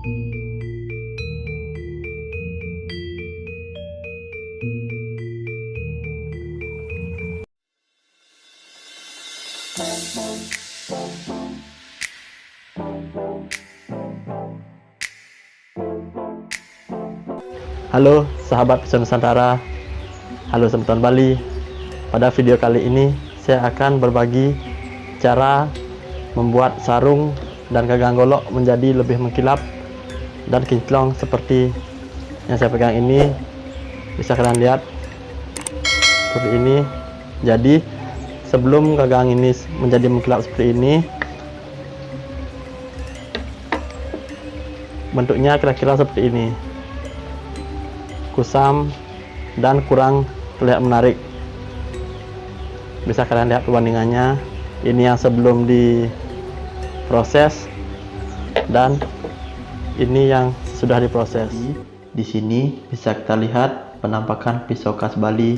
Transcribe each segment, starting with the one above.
Halo sahabat pisau Nusantara, halo teman-teman Bali. Pada video kali ini saya akan berbagi cara membuat sarung dan gagang golok menjadi lebih mengkilap dan kinclong seperti yang saya pegang ini. Bisa kalian lihat seperti ini. Jadi sebelum gagang ini menjadi mengkilap seperti ini, bentuknya kira-kira seperti ini, kusam dan kurang terlihat menarik. Bisa kalian lihat perbandingannya. Ini yang sebelum diproses dan ini yang sudah diproses. Di sini bisa kita lihat penampakan pisau khas Bali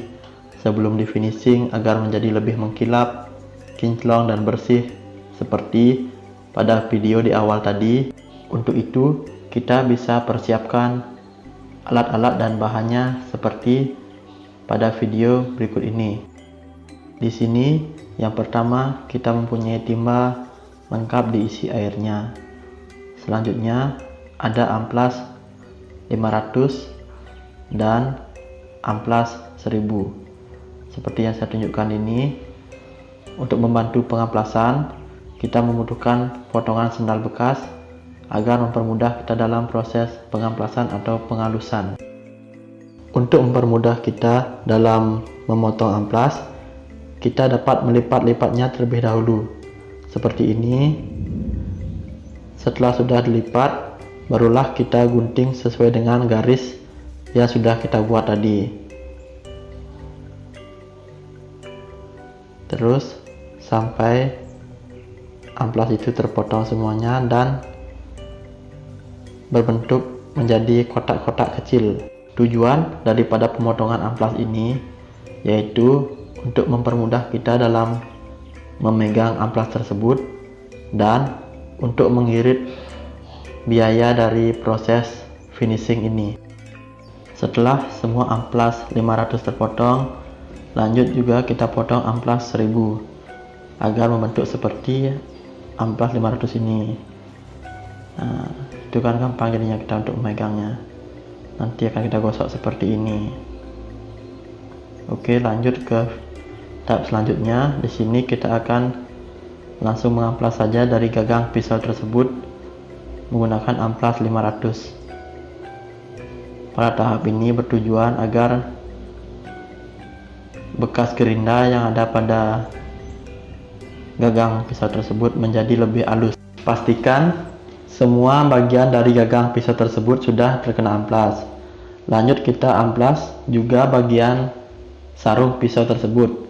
sebelum di finishing agar menjadi lebih mengkilap, kinclong dan bersih seperti pada video di awal tadi. Untuk itu kita bisa persiapkan alat-alat dan bahannya seperti pada video berikut ini. Di sini yang pertama kita mempunyai timba lengkap diisi airnya. Selanjutnya ada amplas 500 dan amplas 1000 seperti yang saya tunjukkan ini. Untuk membantu pengamplasan kita membutuhkan potongan sendal bekas agar mempermudah kita dalam proses pengamplasan atau penghalusan. Untuk mempermudah kita dalam memotong amplas, kita dapat melipat-lipatnya terlebih dahulu seperti ini. Setelah sudah dilipat, barulah kita gunting sesuai dengan garis yang sudah kita buat tadi. Terus sampai amplas itu terpotong semuanya dan berbentuk menjadi kotak-kotak kecil. Tujuan daripada pemotongan amplas ini yaitu untuk mempermudah kita dalam memegang amplas tersebut dan untuk mengirit biaya dari proses finishing ini. Setelah semua amplas 500 terpotong, lanjut juga kita potong amplas 1000 agar membentuk seperti amplas 500 ini. Nah, itu kan gampang jadinya kita untuk memegangnya. Nanti akan kita gosok seperti ini. Oke, lanjut ke tahap selanjutnya. Di sini kita akan langsung mengamplas saja dari gagang pisau tersebut menggunakan amplas 500. Pada tahap ini bertujuan agar bekas gerinda yang ada pada gagang pisau tersebut menjadi lebih halus. Pastikan semua bagian dari gagang pisau tersebut sudah terkena amplas. Lanjut kita amplas juga bagian sarung pisau tersebut.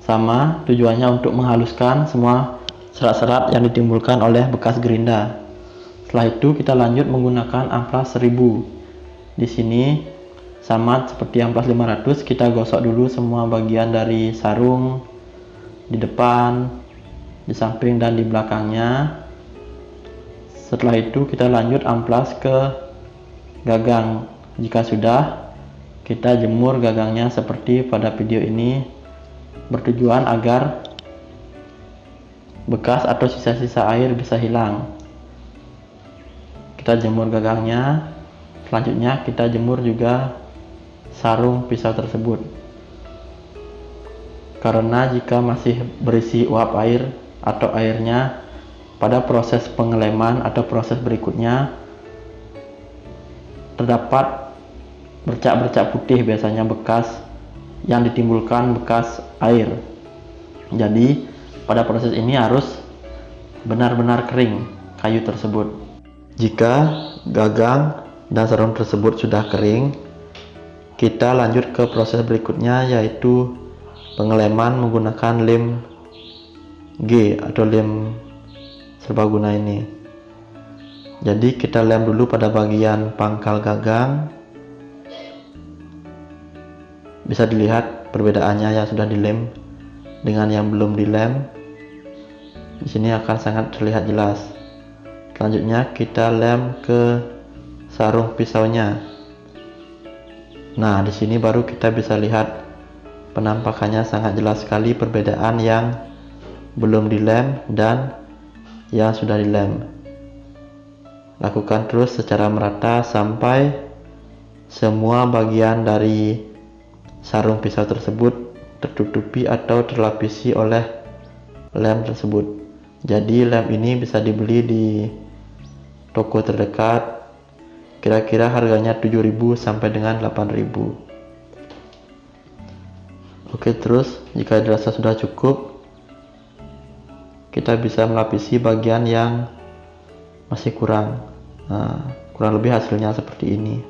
Sama tujuannya untuk menghaluskan semua serat-serat yang ditimbulkan oleh bekas gerinda. Setelah itu kita lanjut menggunakan amplas 1000. Di sini sama seperti amplas 500, kita gosok dulu semua bagian dari sarung di depan, di samping dan di belakangnya. Setelah itu kita lanjut amplas ke gagang. Jika sudah, kita jemur gagangnya seperti pada video ini, bertujuan agar bekas atau sisa-sisa air bisa hilang. Kita jemur gagangnya. Selanjutnya kita jemur juga sarung pisau tersebut, karena jika masih berisi uap air atau airnya pada proses pengeleman atau proses berikutnya terdapat bercak-bercak putih, biasanya bekas yang ditimbulkan bekas air. Jadi pada proses ini harus benar-benar kering kayu tersebut. Jika gagang dan sarung tersebut sudah kering, kita lanjut ke proses berikutnya yaitu pengeleman menggunakan lem G atau lem serbaguna ini. Jadi kita lem dulu pada bagian pangkal gagang. Bisa dilihat perbedaannya yang sudah dilem dengan yang belum dilem. Di sini akan sangat terlihat jelas. Selanjutnya kita lem ke sarung pisaunya. Nah, di sini baru kita bisa lihat penampakannya sangat jelas sekali perbedaan yang belum dilem dan yang sudah dilem. Lakukan terus secara merata sampai semua bagian dari sarung pisau tersebut tertutupi atau terlapisi oleh lem tersebut. Jadi lem ini bisa dibeli di toko terdekat, kira-kira harganya 7.000 sampai dengan 8.000. Oke, terus jika dirasa sudah cukup, kita bisa melapisi bagian yang masih kurang. Nah, kurang lebih hasilnya seperti ini.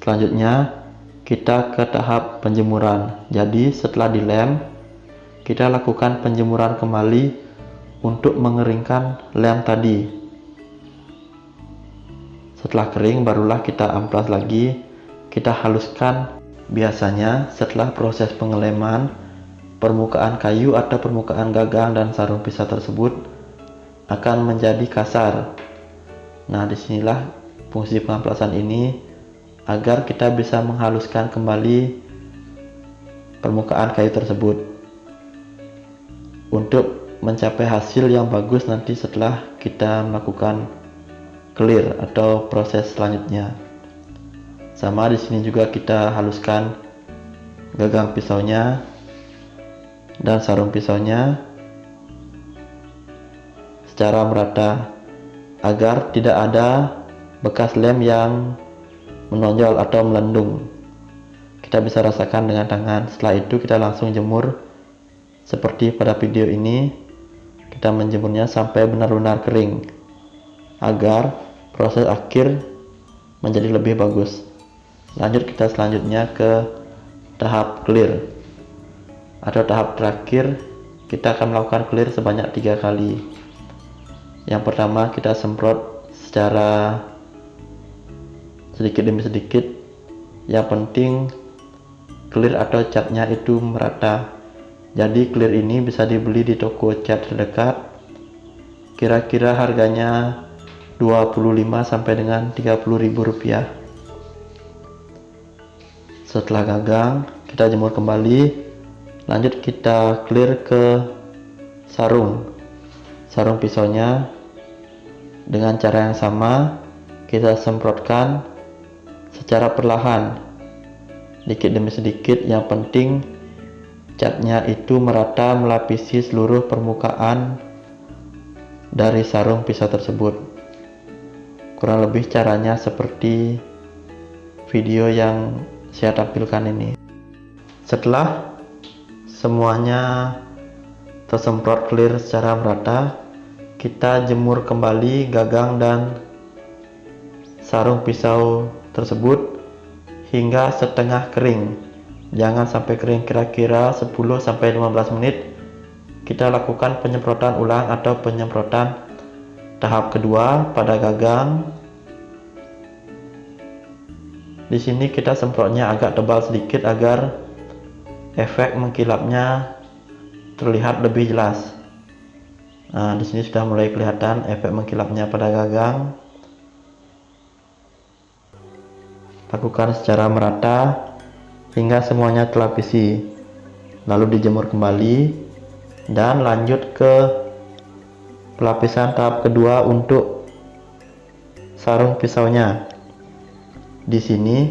Selanjutnya kita ke tahap penjemuran. Jadi setelah dilem, kita lakukan penjemuran kembali untuk mengeringkan lem tadi. Setelah kering barulah kita amplas lagi, kita haluskan. Biasanya setelah proses pengeleman, permukaan kayu atau permukaan gagang dan sarung pisau tersebut akan menjadi kasar. Nah, disinilah fungsi pengamplasan ini, agar kita bisa menghaluskan kembali permukaan kayu tersebut untuk mencapai hasil yang bagus nanti setelah kita melakukan clear atau proses selanjutnya. Sama di sini juga kita haluskan gagang pisaunya dan sarung pisaunya secara merata agar tidak ada bekas lem yang menonjol atau melendung. Kita bisa rasakan dengan tangan. Setelah itu kita langsung jemur seperti pada video ini. Kita menjemurnya sampai benar-benar kering agar proses akhir menjadi lebih bagus. Lanjut kita selanjutnya ke tahap clear atau tahap terakhir. Kita akan melakukan clear sebanyak 3 kali. Yang pertama kita semprot secara sedikit demi sedikit. Yang penting clear atau catnya itu merata. Jadi clear ini bisa dibeli di toko cat terdekat, kira-kira harganya 25 sampai dengan 30.000 rupiah. Setelah gagang kita jemur kembali. Lanjut kita clear ke sarung pisaunya dengan cara yang sama. Kita semprotkan secara perlahan, sedikit demi sedikit. Yang penting catnya itu merata melapisi seluruh permukaan dari sarung pisau tersebut. Kurang lebih caranya seperti video yang saya tampilkan ini. Setelah semuanya tersemprot clear secara merata, kita jemur kembali gagang dan sarung pisau tersebut hingga setengah kering. Jangan sampai kering, kira-kira 10 sampai 15 menit. Kita lakukan penyemprotan ulang atau penyemprotan tahap kedua pada gagang. Di sini kita semprotnya agak tebal sedikit agar efek mengkilapnya terlihat lebih jelas. Nah, di sini sudah mulai kelihatan efek mengkilapnya pada gagang. Lakukan secara merata hingga semuanya terlapisi. Lalu dijemur kembali dan lanjut ke pelapisan tahap kedua untuk sarung pisaunya. Di sini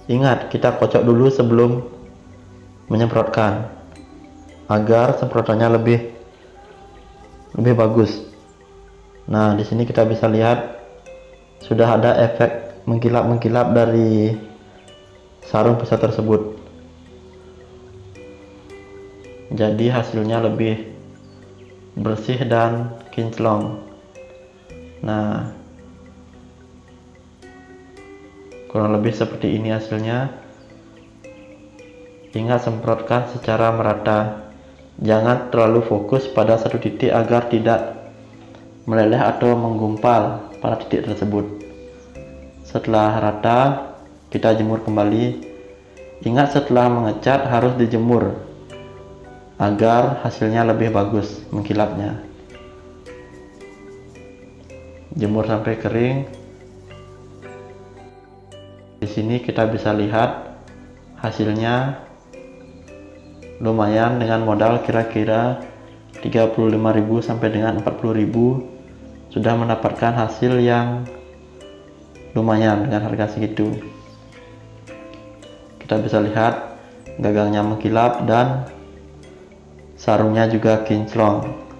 ingat kita kocok dulu sebelum menyemprotkan agar semprotannya lebih bagus. Nah, di sini kita bisa lihat sudah ada efek mengkilap-mengkilap dari sarung pisau tersebut. Jadi hasilnya lebih bersih dan kinclong. Nah, kurang lebih seperti ini hasilnya. Ingat semprotkan secara merata. Jangan terlalu fokus pada satu titik agar tidak meleleh atau menggumpal pada titik tersebut. Setelah rata, kita jemur kembali. Ingat setelah mengecat harus dijemur agar hasilnya lebih bagus mengkilapnya. jemur sampai kering. Di sini kita bisa lihat hasilnya lumayan dengan modal kira-kira 35.000 sampai dengan 40.000 sudah mendapatkan hasil yang lumayan dengan harga segitu. Kita bisa lihat gagangnya mengkilap dan sarungnya juga kinclong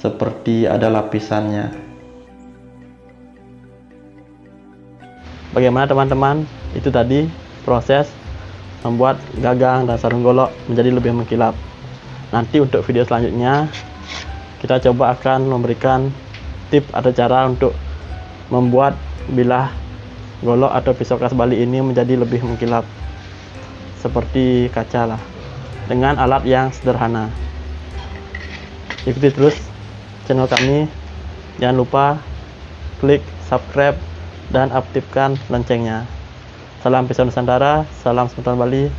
seperti ada lapisannya. Bagaimana teman-teman? Itu tadi proses membuat gagang dan sarung golok menjadi lebih mengkilap. Nanti untuk video selanjutnya kita coba akan memberikan tips atau cara untuk membuat bilah golok atau pisau keras Bali ini menjadi lebih mengkilap seperti kaca lah, dengan alat yang sederhana. Ikuti terus channel kami, jangan lupa klik subscribe dan aktifkan loncengnya. Salam pisau Nusantara, salam semeton Bali,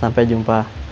sampai jumpa.